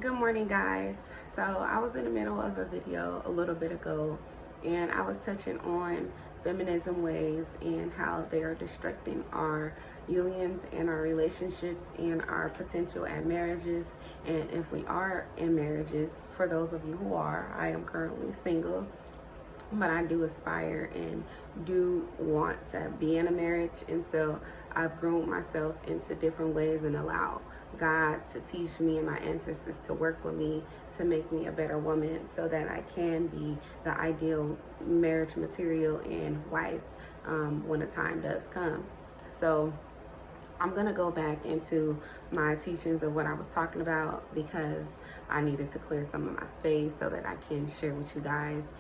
Good morning, guys. So I was in the middle of a video a little bit ago, and I was touching on feminism ways and how they are destructing our unions and our relationships and our potential at marriages. And if we are in marriages, for those of you who are, I am currently single, but I do aspire and do want to be in a marriage. And so I've groomed myself into different ways and allow God to teach me and my ancestors to work with me to make me a better woman so that I can be the ideal marriage material and wife when the time does come. So I'm going to go back into my teachings of what I was talking about because I needed to clear some of my space so that I can share with you guys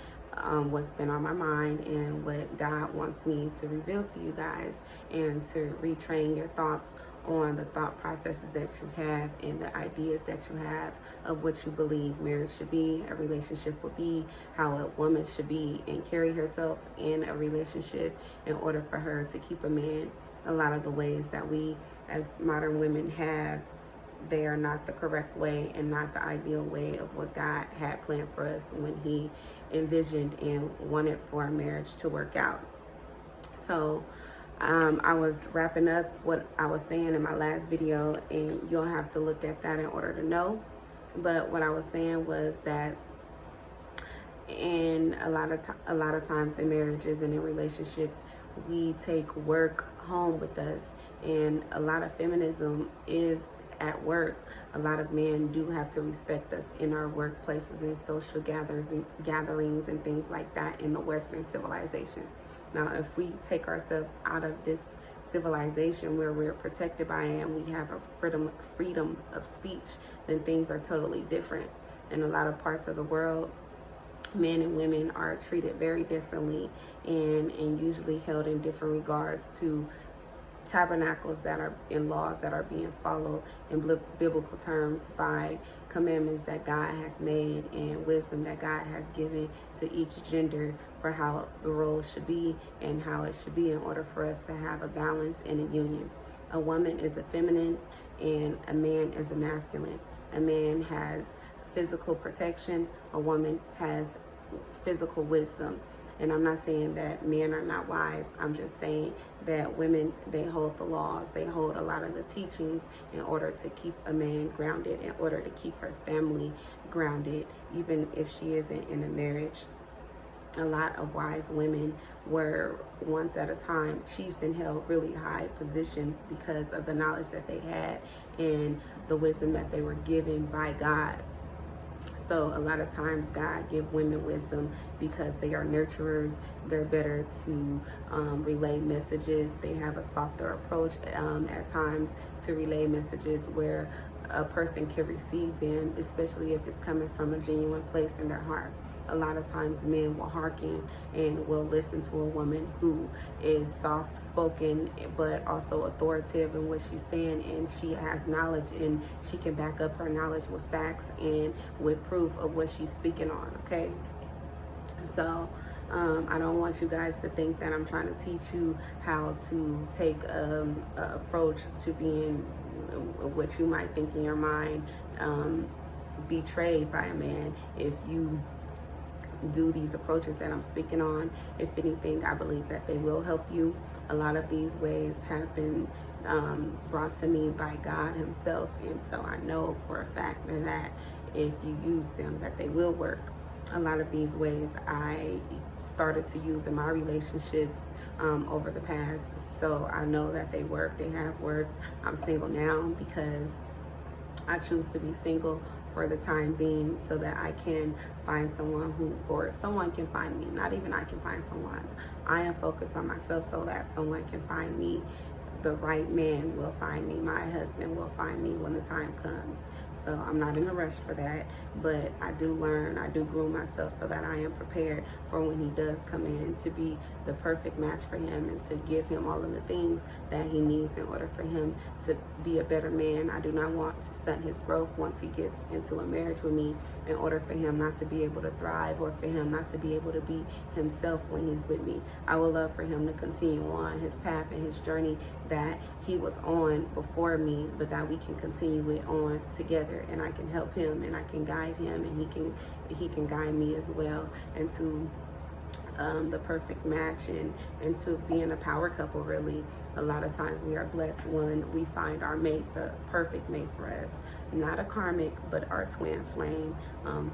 what's been on my mind and what God wants me to reveal to you guys, and to retrain your thoughts on the thought processes that you have and the ideas that you have of what you believe marriage should be, a relationship will be, how a woman should be and carry herself in a relationship in order for her to keep a man. A lot of the ways that we as modern women have, they are not the correct way and not the ideal way of what God had planned for us when he envisioned and wanted for our marriage to work out. So I was wrapping up what I was saying in my last video, and you'll have to look at that in order to know. But what I was saying was that in a lot of times in marriages and in relationships, we take work home with us, and a lot of feminism is at work. A lot of men do have to respect us in our workplaces and social gatherings and things like that in the Western civilization. Now, if we take ourselves out of this civilization where we're protected by and we have a freedom of speech, then things are totally different. In a lot of parts of the world, men and women are treated very differently and usually held in different regards to tabernacles that are in laws that are being followed in biblical terms by commandments that God has made and wisdom that God has given to each gender for how the roles should be and how it should be in order for us to have a balance in a union. A woman is a feminine and a man is a masculine. A man has physical protection, a woman has physical wisdom. And I'm not saying that men are not wise. I'm just saying that women, they hold the laws. They hold a lot of the teachings in order to keep a man grounded, in order to keep her family grounded, even if she isn't in a marriage. A lot of wise women were once at a time chiefs and held really high positions because of the knowledge that they had and the wisdom that they were given by God. So a lot of times God give women wisdom because they are nurturers. They're better to relay messages. They have a softer approach at times to relay messages where a person can receive them, especially if it's coming from a genuine place in their heart. A lot of times men will hearken and will listen to a woman who is soft-spoken but also authoritative in what she's saying, and she has knowledge and she can back up her knowledge with facts and with proof of what she's speaking on, okay? So I don't want you guys to think that I'm trying to teach you how to take an approach to being what you might think in your mind betrayed by a man if you do these approaches that I'm speaking on. If anything, I believe that they will help you. A lot of these ways have been brought to me by God himself, and so I know for a fact that if you use them, that they will work. A lot of these ways I started to use in my relationships over the past, so I know that they work. They have worked. I'm single now because I choose to be single for the time being so that I can find someone or someone can find me. Not even I can find someone. I am focused on myself so that someone can find me. The right man will find me. My husband will find me when the time comes. So I'm not in a rush for that, but I do learn, I do groom myself so that I am prepared for when he does come in to be the perfect match for him and to give him all of the things that he needs in order for him to be a better man. I do not want to stunt his growth once he gets into a marriage with me in order for him not to be able to thrive or for him not to be able to be himself when he's with me. I would love for him to continue on his path and his journey that he was on before me, but that we can continue it on together, and I can help him and I can guide him, and he can guide me as well into the perfect match, and to being a power couple. Really, a lot of times we are blessed when we find our mate, the perfect mate for us, not a karmic, but our twin flame,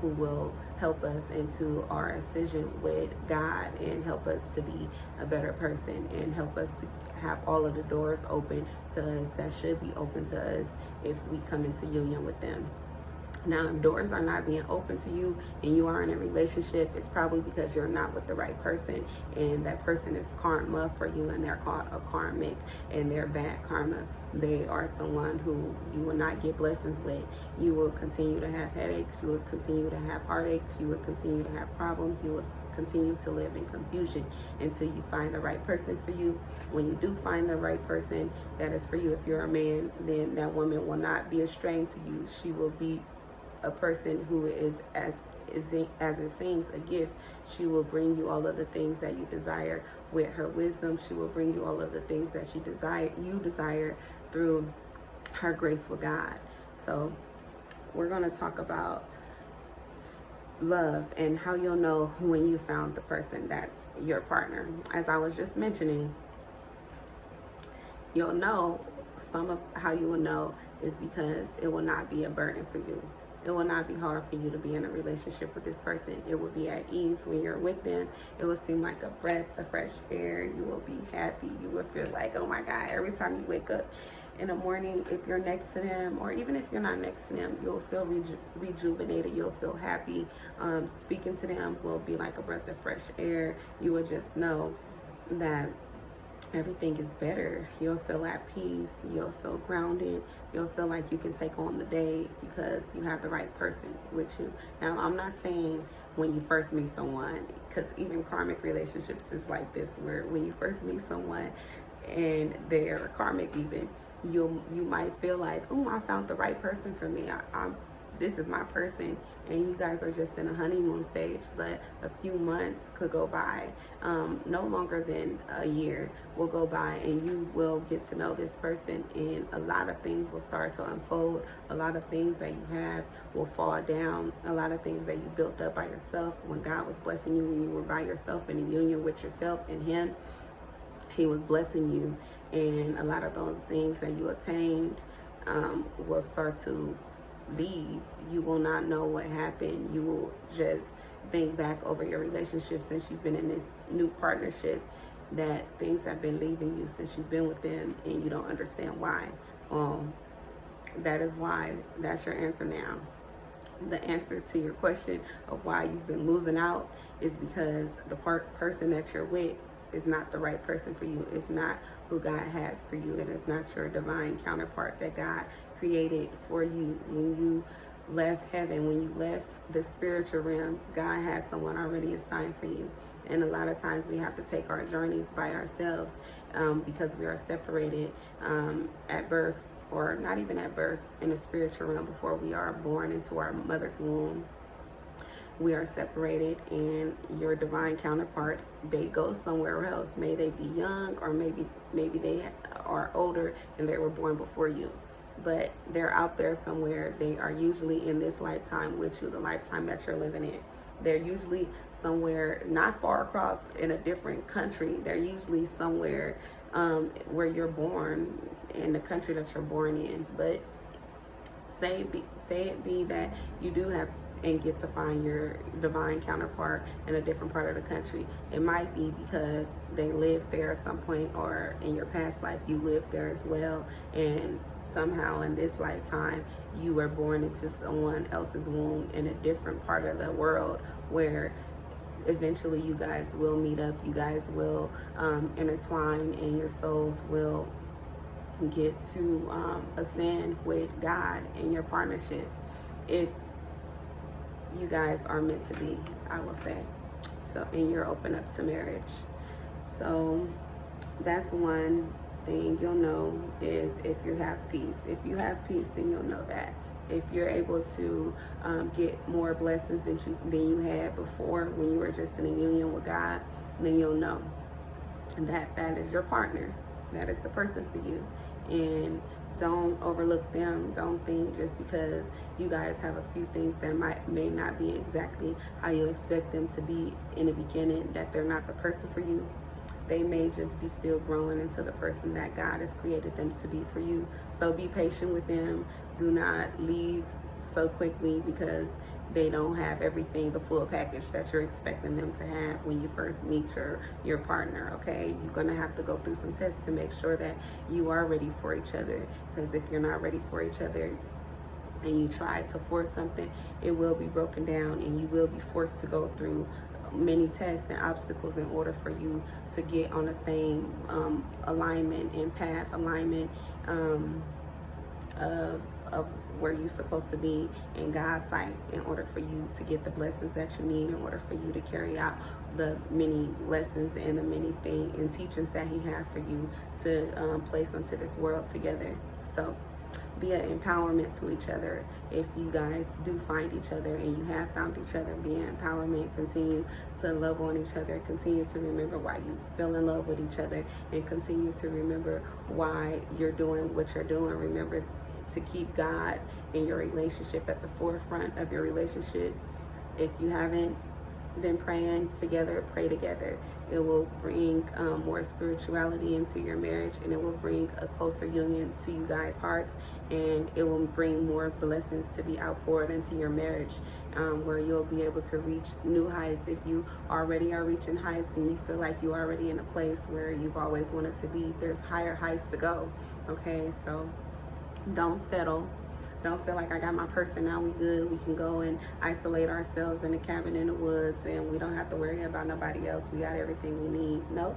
who will help us into our ascension with God, and help us to be a better person, and help us to have all of the doors open to us that should be open to us if we come into union with them. Now, if doors are not being open to you and you are in a relationship, it's probably because you're not with the right person, and that person is karma for you, and they're called a karmic, and they're bad karma. They are someone who you will not get blessings with. You will continue to have headaches. You will continue to have heartaches. You will continue to have problems. You will continue to live in confusion until you find the right person for you. When you do find the right person that is for you, if you're a man, then that woman will not be a strain to you. She will be a person who is, as it seems, a gift. She will bring you all of the things that you desire with her wisdom. She will bring you all of the things that you desire through her grace with God. So we're going to talk about love and how you'll know when you found the person that's your partner. As I was just mentioning, you'll know, some of how you will know is because it will not be a burden for you. It will not be hard for you to be in a relationship with this person. It will be at ease when you're with them. It will seem like a breath of fresh air. You will be happy. You will feel like, oh my God, every time you wake up in the morning, if you're next to them, or even if you're not next to them, you'll feel rejuvenated. You'll feel happy. Speaking to them will be like a breath of fresh air. You will just know that everything is better. You'll feel at peace. You'll feel grounded. You'll feel like you can take on the day because you have the right person with you. Now, I'm not saying when you first meet someone, because even karmic relationships is like this, where when you first meet someone and they're karmic, even you might feel like, oh, I found the right person for me. This is my person, and you guys are just in a honeymoon stage. But a few months could go by, no longer than a year will go by, and you will get to know this person, and a lot of things will start to unfold. A lot of things that you have will fall down. A lot of things that you built up by yourself, when God was blessing you, when you were by yourself in a union with yourself and Him, He was blessing you, and a lot of those things that you attained will start to leave. You will not know what happened. You will just think back over your relationship since you've been in this new partnership, that things have been leaving you since you've been with them, and you don't understand why. That is why. That's your answer now. The answer to your question of why you've been losing out is because the person that you're with is not the right person for you. It's not who God has for you. It is not your divine counterpart that God created for you. When you left heaven, when you left the spiritual realm, God has someone already assigned for you. And a lot of times we have to take our journeys by ourselves, because we are separated at birth, or not even at birth, in the spiritual realm. Before we are born into our mother's womb, we are separated, and your divine counterpart, they go somewhere else. May they be young, or maybe they are older and they were born before you, but they're out there somewhere. They are usually in this lifetime with you, the lifetime that you're living in. They're usually somewhere not far across in a different country. They're usually somewhere where you're born, in the country that you're born in. But say it be that you do have and get to find your divine counterpart in a different part of the country. It might be because they lived there at some point, or in your past life you lived there as well, and somehow in this lifetime you were born into someone else's womb in a different part of the world, where eventually you guys will meet up, you guys will intertwine, and your souls will get to ascend with God in your partnership, if you guys are meant to be, I will say. So, and you're open up to marriage. So that's one thing you'll know, is if you have peace. If you have peace, then you'll know that. If you're able to get more blessings than you had before, when you were just in a union with God, then you'll know that that is your partner. That is the person for you. And don't overlook them. Don't think just because you guys have a few things that may not be exactly how you expect them to be in the beginning, that they're not the person for you. They may just be still growing into the person that God has created them to be for you. So be patient with them. Do not leave so quickly because they don't have everything, the full package that you're expecting them to have when you first meet your partner, okay? You're going to have to go through some tests to make sure that you are ready for each other. Because if you're not ready for each other and you try to force something, it will be broken down and you will be forced to go through many tests and obstacles in order for you to get on the same alignment and path alignment of where you're supposed to be in God's sight, in order for you to get the blessings that you need, in order for you to carry out the many lessons and the many things and teachings that he has for you to place onto this world together. So be an empowerment to each other. If you guys do find each other and you have found each other, be an empowerment. Continue to love on each other. Continue to remember why you fell in love with each other, and continue to remember why you're doing what you're doing. Remember to keep God in your relationship at the forefront of your relationship. If you haven't been praying together, pray together. It will bring more spirituality into your marriage, and it will bring a closer union to you guys' hearts, and it will bring more blessings to be outpoured into your marriage, where you'll be able to reach new heights. If you already are reaching heights and you feel like you're already in a place where you've always wanted to be, there's higher heights to go, okay? So don't settle. Don't feel like I got my person, now we good. We can go and isolate ourselves in a cabin in the woods and we don't have to worry about nobody else. We got everything we need. Nope,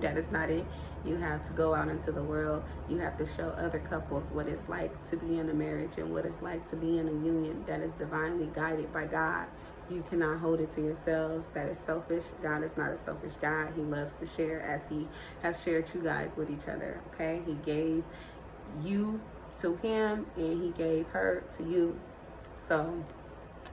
that is not it. You have to go out into the world. You have to show other couples what it's like to be in a marriage and what it's like to be in a union that is divinely guided by God. You cannot hold it to yourselves. That is selfish. God is not a selfish God. He loves to share, as he has shared you guys with each other, okay? He gave you to him and he gave her to you. So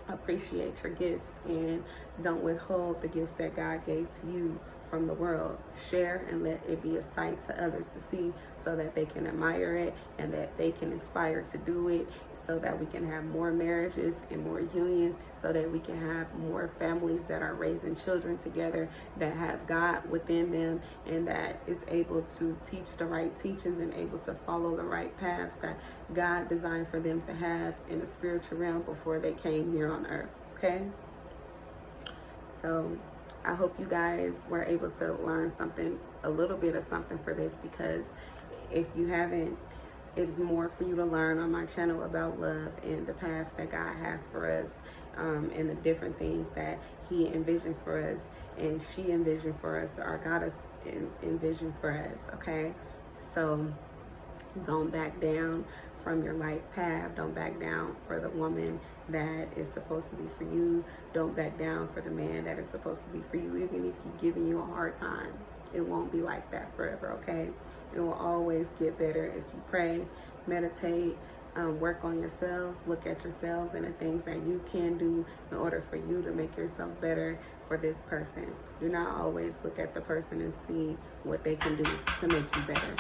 appreciate your gifts and don't withhold the gifts that God gave to you from the world. Share and let it be a sight to others to see, so that they can admire it and that they can inspire to do it, so that we can have more marriages and more unions, so that we can have more families that are raising children together, that have God within them, and that is able to teach the right teachings and able to follow the right paths that God designed for them to have in the spiritual realm before they came here on earth, okay? So I hope you guys were able to learn something, a little bit of something for this, because if you haven't, it's more for you to learn on my channel about love and the paths that God has for us, and the different things that he envisioned for us and she envisioned for us, our goddess envisioned for us, okay? So don't back down from your life path. Don't back down for the woman that is supposed to be for you. Don't back down for the man that is supposed to be for you, even if he's giving you a hard time. It won't be like that forever, okay? It will always get better if you pray, meditate, work on yourselves, look at yourselves and the things that you can do in order for you to make yourself better for this person. Do not always look at the person and see what they can do to make you better.